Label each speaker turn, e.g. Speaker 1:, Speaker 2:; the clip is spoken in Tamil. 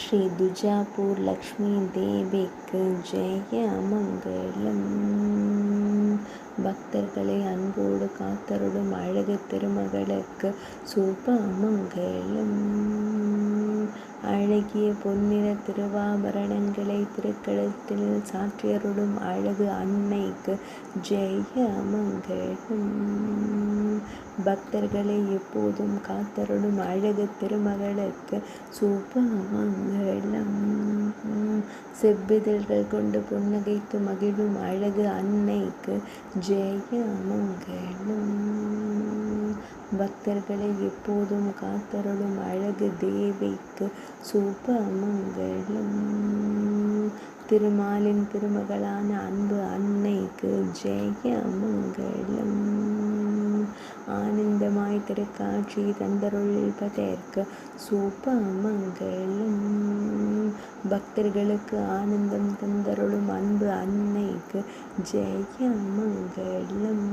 Speaker 1: ஸ்ரீ துஜாபூர் லக்ஷ்மி தேவிக்கு ஜெய மங்களம். பக்தர்களை அன்போடு காத்தருளும் அழகு திருமகளுக்கு சுப மங்களம். அழகிய பொன்னிற திருவாபரணங்களை திருக்கழுத்தில் சாற்றியருளும் அழகு அன்னைக்கு ஜெய மங்களம். பக்தர்களை எப்போதும் காத்தருளும் அழகு திருமகளுக்கு சுப மங்களம். செவ்விதழ்கள் கொண்டு புன்னகைத்து மகிழும் அழகு அன்னைக்கு ஜெய மங்களம். பக்தர்களை எப்போதும் காத்தருளும் அழகு தேவிக்கு சுப மங்களம். திருமாலின் திருமகளான அன்பு அன்னைக்கு ஜெய மங்களம். ஆனந்தமாய் திருக்காட்சி தந்தருள்வதற்கு சுப மங்களம். பக்தர்களுக்கு ஆனந்தம் தந்தருளும் அன்பு அன்னைக்கு ஜெய மங்களம்.